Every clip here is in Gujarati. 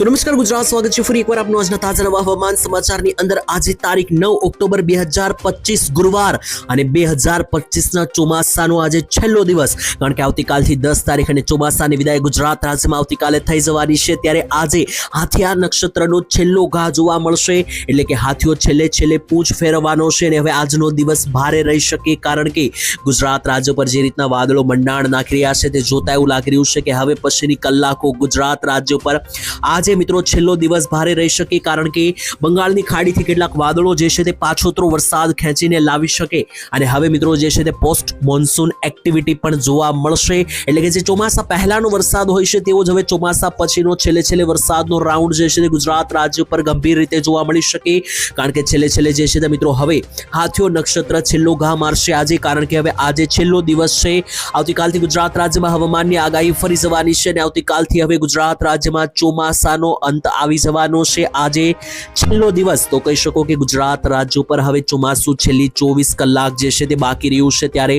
તો નમસ્કાર ગુજરાત, સ્વાગત છે ફરી એકવાર આપનું આજના તાજા નવા હવામાન સમાચારની અંદર. આજે તારીખ 9 ઓક્ટોબર 2025 ગુરુવાર અને 2025ના ચોમાસાનો આજે છેલ્લો દિવસ, કારણ કે આવતીકાલથી 10 તારીખ અને ચોમાસાની વિદાય ગુજરાત રાજ્યમાં આવતીકાલે થઈ જવાની છે. ત્યારે આજે હાથિયા નક્ષત્રનો છેલ્લો ઘા જોવા મળશે, એટલે કે હાથીઓ છેલ્લે પૂંછ ફેરવવાનો છે અને હવે આજનો દિવસ ભારે રહી શકે, કારણ કે ગુજરાત રાજ્ય પર જે રીતના વાદળો મંડાણ નાખી રહ્યા છે તે જોતા એવું લાગી રહ્યું છે કે હવે પછીની કલાકો ગુજરાત રાજ્ય પર આજે મિત્રો છેલ્લો દિવસ ભારે રહી શકે, કારણ કે બંગાળની ખાડીથી કેટલાક વાદળો જે છે તે પાછોતરો વરસાદ ખેંચીને લાવી શકે અને હવે મિત્રો જે છે તે પોસ્ટ મોન્સૂન એક્ટિવિટી પણ જોવા મળશે. એટલે કે જે ચોમાસા પહેલાનો વરસાદ હોય છે તેવો જ હવે ચોમાસા પછીનો છેલ્લે વરસાદનો રાઉન્ડ જે છે તે ગુજરાત રાજ્ય પર ગંભીર રીતે જોવા મળી શકે, કારણ કે છેલ્લે જે છે તે મિત્રો હવે હાથીઓ નક્ષત્ર છેલ્લો ઘા મારશે આજે, કારણ કે હવે આજે છેલ્લો દિવસ છે. આવતીકાલથી ગુજરાત રાજ્યમાં હવામાનની આગાહી ફરી જવાની છે અને આવતીકાલથી હવે ગુજરાત રાજ્યમાં ચોમાસાનો અંત આવી જવાનો છે. આજે છેલ્લો દિવસ તો કહી શકો કે ગુજરાત રાજ્ય પર હવે ચોમાસું છેલ્લી 24 કલાક જે છે તે બાકી રહ્યું છે. ત્યારે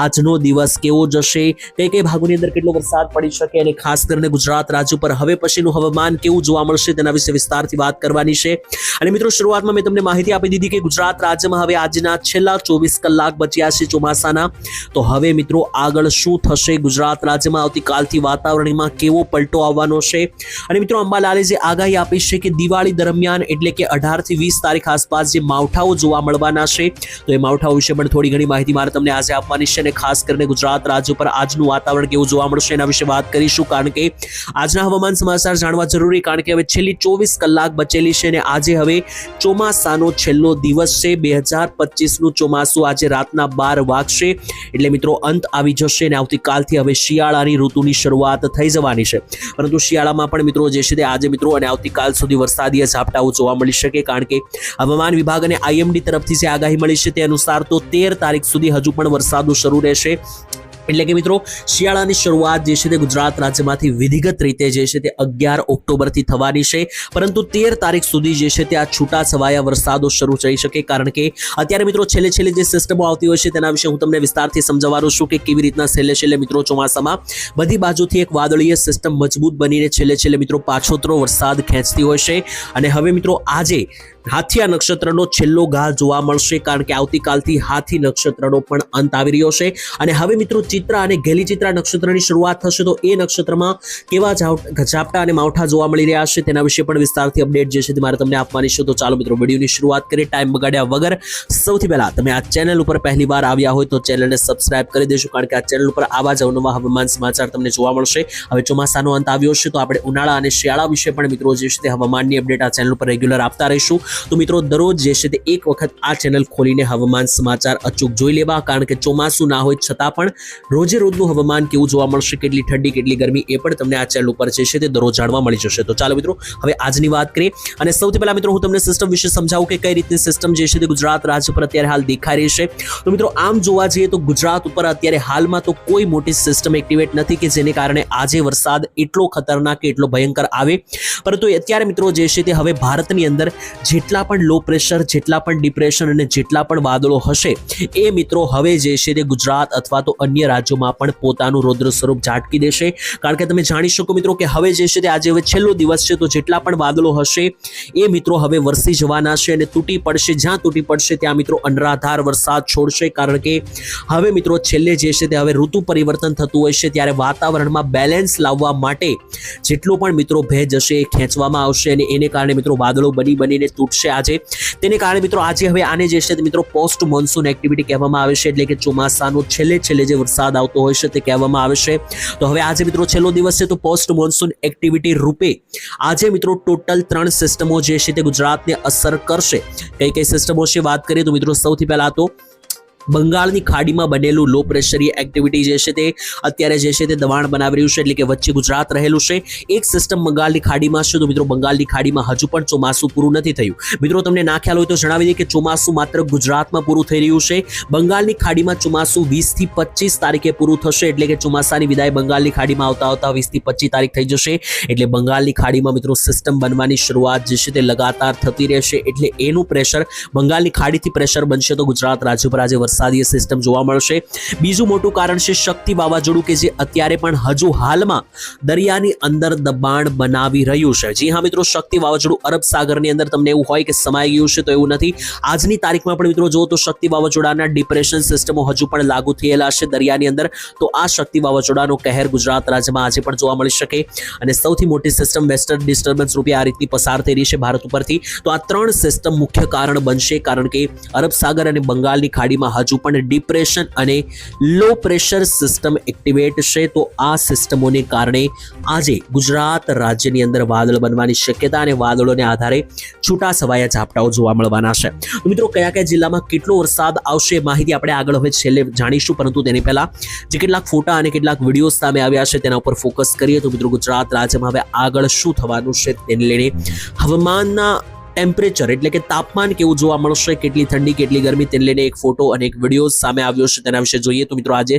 આજનો દિવસ કેવો જશે, કઈ ભાગોની અંદર કેટલો વરસાદ પડી શકે અને ખાસ કરીને ગુજરાત રાજ્ય પર હવે પછીનું હવામાન કેવું જોવા મળશે તેના વિશે વિસ્તારથી વાત કરવાની છે. અને મિત્રો શરૂઆતમાં મેં તમને માહિતી આપી દીધી કે ગુજરાત રાજ્યમાં હવે આજના છેલ્લા 24 કલાક બચ્યા છે ચોમાસાના. તો હવે મિત્રો આગળ શું થશે ગુજરાત રાજ્યમાં, આવતીકાલથી વાતાવરણમાં કેવો પલટો આવવાનો છે. અને મિત્રો અંબાલાલે જે આગાહી આપી છે કે દિવાળી દરમિયાન એટલે કે 18 થી 20 તારીખ આસપાસ જે માવઠાઓ જોવા મળવાના છે, તો એ માવઠાઓ વિશે પણ થોડી ઘણી માહિતી મારે તમને આજે આપવાની છે અને ખાસ કરીને ગુજરાત રાજ્ય પર આજનું વાતાવરણ કેવું જોવા મળશે એના વિશે વાત કરીશું, કારણ કે આજના હવામાન સમાચાર જાણવા જરૂરી, કારણ કે હવે છેલ્લી 24 કલાક બચેલી છે અને આજે હવે ચોમાસાનો છેલ્લો દિવસ છે. 2025નું ચોમાસું આજે રાતના 12 વાગશે એટલે મિત્રો અંત આવી જશે અને આવતીકાલથી હવે શિયાળાની ઋતુની શરૂઆત થઈ જવાની છે. પરંતુ શિયાળામાં પણ મિત્રો જે છે તે આજે મિત્રો અને આવતીકાલ સુધી વરસાદીય ઝાપટાઓ જોવા મળી શકે, કારણ કે હવામાન વિભાગ અને IMD તરફથી જે આગાહી મળી છે તે અનુસાર તો 13 તારીખ સુધી હજુ પણ વરસાદ શરૂ રહેશે. એટલે કે મિત્રો શિયાળાની શરૂઆત જે છે તે ગુજરાત રાજ્યમાંથી વિધિગત રીતે જે છે તે 11 ઓક્ટોબરથી થવાની છે, પરંતુ 13 તારીખ સુધી જે છે તે આ છૂટા છવાયા વરસાદો શરૂ થઈ શકે, કારણ કે અત્યારે મિત્રો છેલ્લે જે સિસ્ટમો આવતી હોય છે તેના વિશે હું તમને વિસ્તારથી સમજાવવાનો છું કે કેવી રીતના છેલ્લે મિત્રો ચોમાસામાં બધી બાજુથી એક વાદળીય સિસ્ટમ મજબૂત બનીને છેલ્લે મિત્રો પાછોતરો વરસાદ ખેંચતી હોય છે. અને હવે મિત્રો આજે હાથિયા નક્ષત્રનો છેલ્લો ઘા જોવા મળશે, કારણ કે આવતીકાલથી હાથી નક્ષત્રનો પણ અંત આવી રહ્યો છે. અને હવે મિત્રો ચિત્રા અને ગેલીચિત્રા નક્ષત્રની શરૂઆત થશે, તો એ નક્ષત્રમાં કેવા ઝાપટા અને માવઠા જોવા મળી રહ્યા છે તેના વિશે પણ વિસ્તારથી અપડેટ જે છે તે મારે તમને આપવાની છે. તો ચાલો મિત્રો વિડીયોની શરૂઆત કરીએ ટાઈમ બગાડ્યા વગર. સૌથી પહેલા તમે આ ચેનલ ઉપર પહેલી વાર આવ્યા હોય તો ચેનલને સબસ્ક્રાઇબ કરી દેજો, કારણ કે આ ચેનલ ઉપર આવા જ અવનવા હવામાન સમાચાર તમને જોવા મળશે. હવે ચોમાસાનો અંત આવ્યો છે તો આપણે ઉનાળા અને શિયાળા વિશે પણ મિત્રો જે છે તે હવામાનની અપડેટ આ ચેનલ ઉપર રેગ્યુલર આપતા રહીશું. તો મિત્રો દરરોજ જે છે તે એક વખત આ ચેનલ ખોલીને હવામાન સમાચાર અચૂક જોઈ લેવા, કારણ કે ચોમાસું ના હોય છતાં પણ રોજનું હવામાન કેવું જોવા મળશે, કેટલી ઠંડી કેટલી ગરમી એ પણ તમને આ ચેનલ ઉપર જે છે તે દરરોજ જાણવા મળી જશે. તો ચાલો મિત્રો હવે આજની વાત કરીએ અને સૌથી પહેલા મિત્રો હું તમને સિસ્ટમ વિશે સમજાવું કે કઈ રીતની સિસ્ટમ જે છે તે ગુજરાત રાજ્ય પર અત્યારે હાલ દેખાઈ રહી છે. તો મિત્રો આમ જોવા જઈએ તો ગુજરાત ઉપર અત્યારે હાલમાં તો કોઈ મોટી સિસ્ટમ એક્ટિવેટ નથી કે જેને કારણે આજે વરસાદ એટલો ખતરનાક કે એટલો ભયંકર આવે, પરંતુ અત્યારે મિત્રો જે છે તે હવે ભારતની અંદર જેટલા પણ લો પ્રેશર, જેટલા પણ ડિપ્રેશન અને જેટલા પણ વાદળો હશે એ મિત્રો હવે જે છે તે ગુજરાત અથવા તો અન્ય રાજ્યોમાં પણ પોતાનું રૌદ્ર સ્વરૂપ ઝાટકી દેશે, કારણ કે તમે જાણી શકો મિત્રો કે હવે જે છે તે આજે હવે છેલ્લો દિવસ છે, તો જેટલા પણ વાદળો હશે એ મિત્રો હવે વરસી જવાના છે અને તૂટી પડશે. જ્યાં તૂટી પડશે ત્યાં મિત્રો અનરાધાર વરસાદ છોડશે, કારણ કે હવે મિત્રો છેલ્લે જે છે તે હવે ઋતુ પરિવર્તન થતું હોય છે ત્યારે વાતાવરણમાં બેલેન્સ લાવવા માટે જેટલો પણ મિત્રો ભેજ હશે એ ખેંચવામાં આવશે અને એને કારણે મિત્રો વાદળો બનીને તૂટશે આજે. તેને કારણે મિત્રો આજે હવે આને જે છે તે મિત્રો પોસ્ટ મોન્સૂન એક્ટિવિટી કહેવામાં આવે છે, એટલે કે ચોમાસાનો છેલ્લે જે વરસાદ આવતો હોય છે તે કહેવામાં આવે છે. તો હવે આજે મિત્રો છેલ્લો દિવસ છે, તો પોસ્ટ મોન્સૂન એક્ટિવિટી રૂપે આજે મિત્રો ટોટલ 3 સિસ્ટમો જે છે તે ગુજરાતને અસર કરશે. કઈ સિસ્ટમો છે વાત કરીએ તો મિત્રો સૌથી પહેલા તો બંગાળની ખાડીમાં બનેલું લો પ્રેશરીય એક્ટિવિટી જે છે તે અત્યારે જે છે તે દબાણ બનાવી રહ્યું છે, એટલે કે વચ્ચે ગુજરાત રહેલું છે. એક સિસ્ટમ બંગાળની ખાડીમાં છે, તો મિત્રો બંગાળની ખાડીમાં હજુ પણ ચોમાસું પૂરું નથી થયું. મિત્રો તમને ના ખ્યાલ હોય તો જણાવી દઈએ કે ચોમાસું માત્ર ગુજરાતમાં પૂરું થઈ રહ્યું છે. બંગાળની ખાડીમાં ચોમાસું 20 થી 25 તારીખે પૂરું થશે, એટલે કે ચોમાસાની વિદાય બંગાળની ખાડીમાં આવતા 20 થી 25 તારીખ થઈ જશે. એટલે બંગાળની ખાડીમાં મિત્રો સિસ્ટમ બનવાની શરૂઆત જે છે તે લગાતાર થતી રહેશે, એટલે એનું પ્રેશર બંગાળની ખાડીથી પ્રેશર બનશે તો ગુજરાત રાજ્ય પર આજે વરસાદી સિસ્ટમ જોવા મળશે. બીજું મોટું કારણ છે શક્તિ વાવાઝોડું કે જે અત્યારે પણ હજુ હાલમાં દરિયાની અંદર દબાણ બનાવી રહ્યું છે. જી હા મિત્રો, શક્તિ વાવાઝોડું અરબ સાગરની અંદર તમને એવું હોય કે સમાઈ ગયું છે, તો એવું નથી. આજની તારીખમાં પણ મિત્રો જો તો શક્તિ વાવાઝોડાના ડિપ્રેશન સિસ્ટમો હજુ પણ લાગુ થયેલા છે દરિયાની અંદર. તો આ શક્તિ વાવાઝોડાનો કહેર ગુજરાત રાજ્યમાં આજે પણ જોવા મળી શકે અને સૌથી મોટી સિસ્ટમ વેસ્ટર્ન ડિસ્ટર્બન્સ રૂપે આ રીતની પસાર થઈ રહી છે ભારત ઉપરથી. તો આ ત્રણ સિસ્ટમ મુખ્ય કારણ બનશે, કારણ કે અરબ સાગર અને બંગાળની ખાડીમાં હજુ પણ ડિપ્રેશન અને લો પ્રેશર સિસ્ટમ એક્ટિવેટ છે. તો આ સિસ્ટમોને કારણે આજે ગુજરાત રાજ્યની અંદર વાદળ બનવાની શક્યતા અને વાદળોને આધારે છૂટા છવાયા ઝાપટાઓ જોવા મળવાના છે. તો મિત્રો કયા કયા જિલ્લામાં કેટલો વરસાદ આવશે માહિતી આપણે આગળ હવે છેલ્લે જાણીશું, પરંતુ તેની પહેલા જે કેટલાક ફોટા અને કેટલાક વિડીયો સામે આવ્યા છે તેના ઉપર ફોકસ કરીએ. તો મિત્રો ગુજરાત રાજ્યમાં હવે આગળ શું થવાનું છે તેને લઈને હવામાનના ટેમ્પરેચર એટલે કે તાપમાન કેવું જોવા મળશે, કેટલી ઠંડી કેટલી ગરમી, તેને લઈને એક ફોટો અને એક વિડીયો સામે આવ્યો છે, તેના વિશે જોઈએ. તો મિત્રો આજે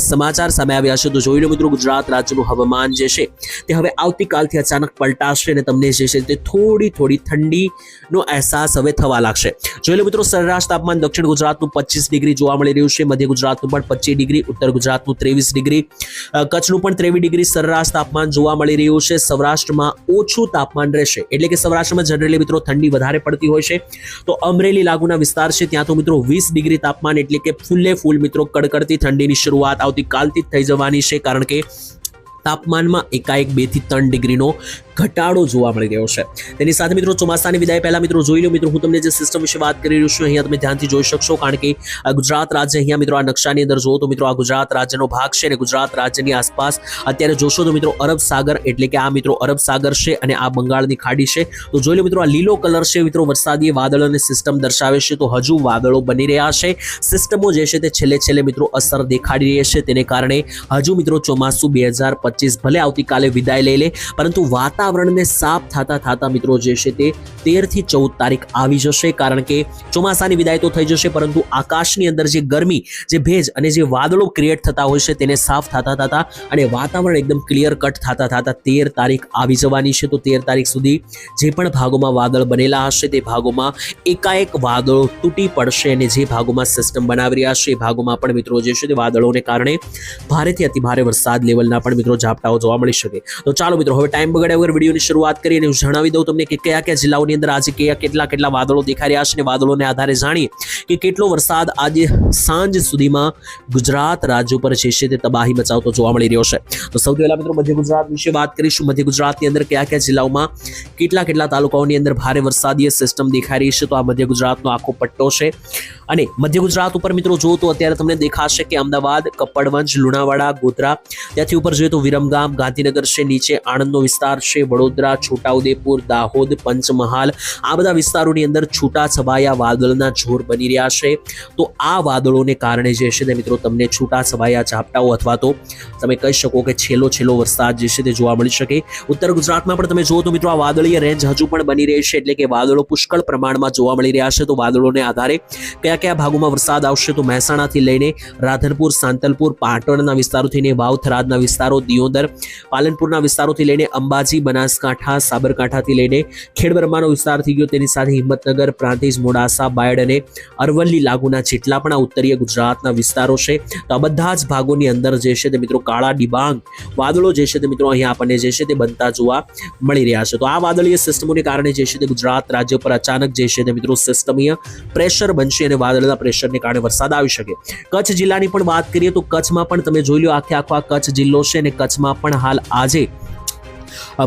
સમાચાર સામે આવ્યા છે, તો જોઈ લો મિત્રો ગુજરાત રાજ્યનું હવામાન જે છે તે હવે આવતીકાલથી અચાનક પલટાશે અને તમને જે છે તે થોડી ઠંડીનો અહેસાસ હવે થવા લાગશે. જોઈ લો મિત્રો સરેરાશ તાપમાન દક્ષિણ ગુજરાતનું 25 ડિગ્રી જોવા મળી રહ્યું છે, મધ્ય ગુજરાતનું પણ 25 ડિગ્રી, ઉત્તર ગુજરાતનું 23 ડિગ્રી, કચ્છનું પણ 23 ડિગ્રી સરેરાશ તાપમાન જોવા મળી રહ્યું છે. સૌરાષ્ટ્રમાં ઓછું તાપમાન રહેશે, એટલે કે સૌરાષ્ટ્રમાં જનરલી મિત્રો વધારે પડતી હોય છે. તો અમરેલી લાગુના વિસ્તાર છે ત્યાં તો મિત્રો 20 ડિગ્રી તાપમાન, એટલે કે ફૂલ મિત્રો કડકડતી ઠંડીની શરૂઆત આવતીકાલથી જ થઈ જવાની છે, કારણ કે તાપમાનમાં એકાએક 2 થી 3 ડિગ્રીનો ઘટાડો જોવા મળી રહ્યો છે. તેની સાથે મિત્રો ચોમાસાની વિદાય પહેલા મિત્રો જોઈ લો મિત્રો હું તમને જે સિસ્ટમ વિશે વાત કરી રહ્યો છું અહીંયા તમે ધ્યાનથી જોઈ શકશો, કારણ કે ગુજરાત રાજ્ય અહીંયા મિત્રો આ નકશાની અંદર જુઓ તો મિત્રો આ ગુજરાત રાજ્યનો ભાગ છે અને ગુજરાત રાજ્યની આસપાસ અત્યારે જોશો તો મિત્રો અરબ સાગર એટલે કે આ મિત્રો અરબ સાગર છે અને આ બંગાળની ખાડી છે. તો જોઈ લો મિત્રો આ લીલો કલર છે મિત્રો વરસાદી વાદળ અને સિસ્ટમ દર્શાવે છે. તો હજુ વાદળો બની રહ્યા છે, સિસ્ટમો જે છે તે છેલ્લે મિત્રો અસર દેખાડી રહી છે. તેને કારણે હજુ મિત્રો ચોમાસું 2025 ભલે આવતીકાલે વિદાય લઈ લે, પરંતુ વાતાવરણને સાફ થતા મિત્રો જે છે તે 13 થી 14 તારીખ આવી જશે, કારણ કે ચોમાસાની વિદાય તો થઈ જશે, પરંતુ આકાશની અંદર જે ગરમી, જે ભેજ અને જે વાદળો ક્રિએટ થતા હોય છે તેને સાફ થતા અને વાતાવરણ એકદમ ક્લિયર કટ થતા 13 તારીખ આવી જવાની છે. તો 13 તારીખ સુધી જે પણ ભાગોમાં વાદળ બનેલા હશે તે ભાગોમાં એકાએક વાદળો તૂટી પડશે અને જે ભાગોમાં સિસ્ટમ બનાવી રહ્યા છે એ ભાગોમાં પણ મિત્રો જે છે તે વાદળોને કારણે ભારેથી અતિભારે વરસાદ લેવલના પણ મિત્રો ઝાપટાઓ જોવા મળી શકે. તો ચાલો મિત્રો હવે ટાઈમ બગાડ્યા વગર વિડીયોની શરૂઆત કરીએ અને હું જણાવી દઉં તમને કે કયા જિલ્લાઓની અંદર આજે કેટલા વાદળો દેખાઈ રહ્યા છે અને વાદળોને આધારે જાણીએ કે કેટલો વરસાદ આજે સાંજ સુધીમાં ગુજરાત રાજ્ય ઉપર જે છે તે તબાહી મચાવતો જોવા મળી રહ્યો છે. તો સૌથી પહેલા મિત્રો મધ્ય ગુજરાત વિશે વાત કરીશું. મધ્ય ગુજરાતની અંદર કયા જિલ્લાઓમાં કેટલા તાલુકાઓની અંદર ભારે વરસાદી સિસ્ટમ દેખાઈ રહી છે. તો આ મધ્ય ગુજરાતનો આખો પટ્ટો છે અને મધ્ય ગુજરાત ઉપર મિત્રો જો તો અત્યારે તમને દેખાશે કે અમદાવાદ, કપડવંજ, લુણાવાડા, ગોધરા, ત્યાંથી ઉપર જોઈએ તો વિરમગામ, ગાંધીનગર છે, નીચે આણંદનો વિસ્તાર છે, વડોદરા, છોટાઉદેપુર, દાહોદ, પંચમહાલ, આ બધા વિસ્તારોની અંદર છૂટા છવાયા વાદળના જોર બની રહ્યા છે. તો આ વાદળોને કારણે જે છે તે મિત્રો તમને છૂટા છવાયા ઝાપટાઓ અથવા તો તમે કહી શકો કે છેલ્લો વરસાદ જે છે તે જોવા મળી શકે. ઉત્તર ગુજરાતમાં પણ તમે જુઓ તો મિત્રો આ વાદળીય રેન્જ હજુ પણ બની રહી છે, એટલે કે વાદળો પુષ્કળ પ્રમાણમાં જોવા મળી રહ્યા છે. તો વાદળોને આધારે કયા ભાગોમાં વરસાદ આવશે તો મહેસાણાથી લઈને રાધનપુર, સાંતલપુર, પાટણના વિસ્તારોથી લઈને વાવ, થરાદના વિસ્તારો, દિયોદર, પાલનપુરના વિસ્તારોથી લઈને અંબાજી, બનાસકાંઠા, સાબરકાંઠાથી લઈને ખેડબ્રહ્માનો વિસ્તાર થઈ ગયો, તેની સાથે હિંમતનગર, પ્રાંતિજ, મોડાસા, બાયડ અને અરવલ્લી લાગુના જેટલા પણ આ ઉત્તરીય ગુજરાતના વિસ્તારો છે તો આ બધા જ ભાગોની અંદર જે છે તે મિત્રો કાળા ડિબાંગ વાદળો જે છે તે મિત્રો અહીંયા આપણને જે છે તે બનતા જોવા મળી રહ્યા છે. તો આ વાદળીય સિસ્ટમોને કારણે જે છે તે ગુજરાત રાજ્ય પર અચાનક જે છે તે મિત્રો સિસ્ટમીય પ્રેશર બનશે અને વાદળના પ્રેશરને કારણે વરસાદ આવી શકે. કચ્છ જિલ્લાની પણ વાત કરીએ તો કચ્છમાં પણ તમે જોઈ લો આખો આ કચ્છ જિલ્લો છે અને કચ્છમાં પણ હાલ આજે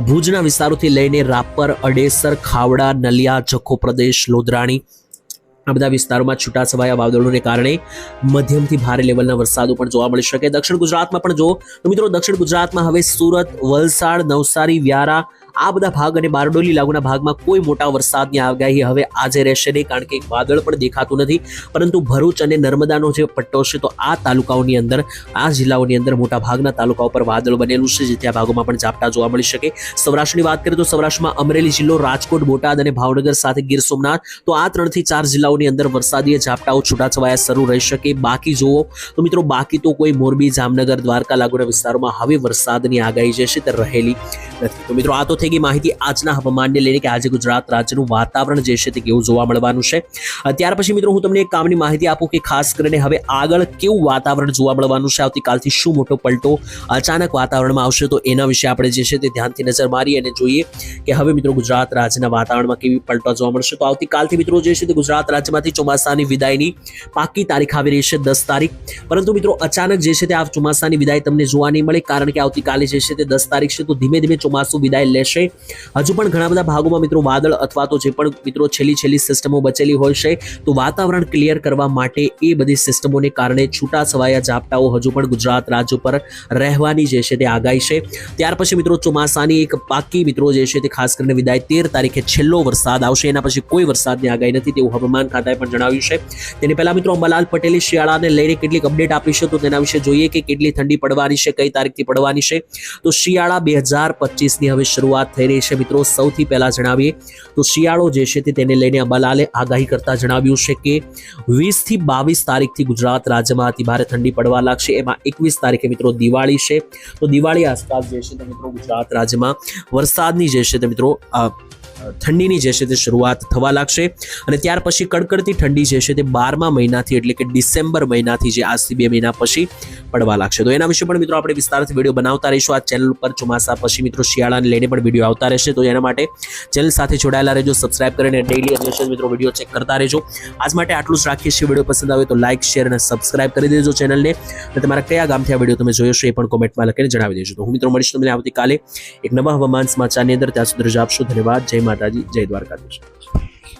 ભુજના વિસ્તારોથી લઈને રાપર, અડેસર, ખાવડા, નલિયા, જખો પ્રદેશ, લોધરાણી આ બધા વિસ્તારોમાં છૂટાછવાયા વાદળોને કારણે મધ્યમથી ભારે લેવલના વરસાદો પણ જોવા મળી શકે. દક્ષિણ ગુજરાતમાં પણ જો તો મિત્રો દક્ષિણ ગુજરાતમાં હવે સુરત, વલસાડ, નવસારી, વ્યારા આ બધા ભાગ અને બારડોલી લાગુના ભાગમાં કોઈ મોટા વરસાદની આગાહી હવે આજે રહેશે નહીં, કારણ કે વાદળ પણ દેખાતું નથી. પરંતુ ભરૂચ અને નર્મદાનો જે પટ્ટો છે તો આ તાલુકાઓની અંદર આ જિલ્લાઓની અંદર મોટા ભાગના તાલુકાઓ પર વાદળ બનેલું છે, જે ત્યાં ભાગોમાં પણ ઝાપટા જોવા મળી શકે. સૌરાષ્ટ્રની વાત કરીએ તો સૌરાષ્ટ્રમાં અમરેલી જિલ્લો, રાજકોટ, બોટાદ અને ભાવનગર સાથે ગીર સોમનાથ તો આ 3 થી 4 જિલ્લાઓની અંદર વરસાદી ઝાપટાઓ છૂટાછવાયા શરૂ રહી શકે. બાકી જુઓ તો મિત્રો બાકી તો કોઈ મોરબી, જામનગર, દ્વારકા લાગુના વિસ્તારોમાં હવે વરસાદની આગાહી જે છે તે રહેલી નથી. તો મિત્રો આ તો થઈ ગઈ માહિતી આજના હવામાનને લઈને કે આજે ગુજરાત રાજ્યનું વાતાવરણ જે છે તે કેવું જોવા મળવાનું છે. ત્યાર પછી મિત્રો હું તમને એક કામની માહિતી આપું કે ખાસ કરીને હવે આગળ કેવું વાતાવરણ જોવા મળવાનું છે, આવતીકાલથી શું મોટો પલટો અચાનક વાતાવરણમાં આવશે, તો એના વિશે આપણે જે છે તે ધ્યાનથી નજર મારી અને જોઈએ કે હવે મિત્રો ગુજરાત રાજ્યના વાતાવરણમાં કેવી પલટો જોવા મળશે. તો આવતીકાલથી મિત્રો જે છે તે ગુજરાત રાજ્યમાંથી ચોમાસાની વિદાયની પાકી તારીખ આવી રહી છે 10 તારીખ. પરંતુ મિત્રો અચાનક જે છે તે આ ચોમાસાની વિદાય તમને જોવા નહીં મળે, કારણ કે આવતીકાલે જે છે તે 10 તારીખ છે, તો ધીમે ધીમે ચોમાસું વિદાય લેશે. હજુ પણ ઘણા બધા ભાગોમાં મિત્રો વાદળ અથવા તો જે પણ મિત્રો છેલ્લી સિસ્ટમો બચેલી હોય છે, તો વાતાવરણ ક્લિયર કરવા માટે એ બધી સિસ્ટમોને કારણે છૂટા છવાયા ઝાપટાઓ હજુ પણ ગુજરાત રાજ્ય પર રહેવાની જે છે તે આગાહી છે. ત્યાર પછી મિત્રો ચોમાસાની એક પાકી મિત્રો જે છે તે ખાસ કરીને વિદાય 13 તારીખે છેલ્લો વરસાદ આવશે. એના પછી કોઈ વરસાદની આગાહી નથી તેવું હવામાન ખાતાએ પણ જણાવ્યું છે. તેની પહેલા મિત્રો અંબાલાલ પટેલે શિયાળાને લઈને કેટલીક અપડેટ આપી છે, તો તેના વિશે જોઈએ કે કેટલી ઠંડી પડવાની છે, કઈ તારીખથી પડવાની છે. તો શિયાળા 2025ની હવે શરૂઆત થઈ રહી છે મિત્રો. સૌથી પહેલા જણાવીએ તો શિયાળો જે છે તેને લઈને અંબાલાલે આગાહી કરતા જણાવ્યું છે કે 20 થી 22 તારીખથી ગુજરાત રાજ્યમાં અતિ ભારે ઠંડી પડવા લાગશે. એમાં 21 તારીખે મિત્રો દિવાળી છે, તો દિવાળી આસપાસ જે છે તે મિત્રો ગુજરાત રાજ્યમાં વરસાદની જે છે તે મિત્રો ઠંડીની જે છે તે શરૂઆત થવા લાગશે. અને ત્યાર પછી કડકડતી ઠંડી જે છે તે 12મા મહિનાથી એટલે કે ડિસેમ્બર મહિનાથી જે આજથી 2 મહિના પછી પડવા લાગશે. તો એના વિશે પણ મિત્રો આપણે વિસ્તારથી વિડીયો બનાવતા રહીશું. આ ચેનલ પર ચોમાસા પછી મિત્રો શિયાળાને લઈને પણ વિડીયો આવતા રહેશે, તો એના માટે ચેનલ સાથે જોડાયેલા રહેજો, સબસ્ક્રાઇબ કરીને ડેઇલી અપડેટ્સ મિત્રો વિડીયો ચેક કરતા રહેજો. આજ માટે આટલું જ રાખીએ છીએ. વિડીયો પસંદ આવે તો લાઇક, શેર અને સબસ્ક્રાઇબ કરી દેજો ચેનલને. અને તમારા કયા ગામથી આ વિડીયો તમે જોયો છો એ પણ કોમેન્ટમાં લખીને જણાવી દેજો. તો હું મિત્રો મળીશ તમને આવતીકાલે એક નવા હવામાન સમાચારની અંદર. ત્યાં સુધી રજા આપશો. ધન્યવાદ. જય માતાજી, જય દ્વારકાધીશ.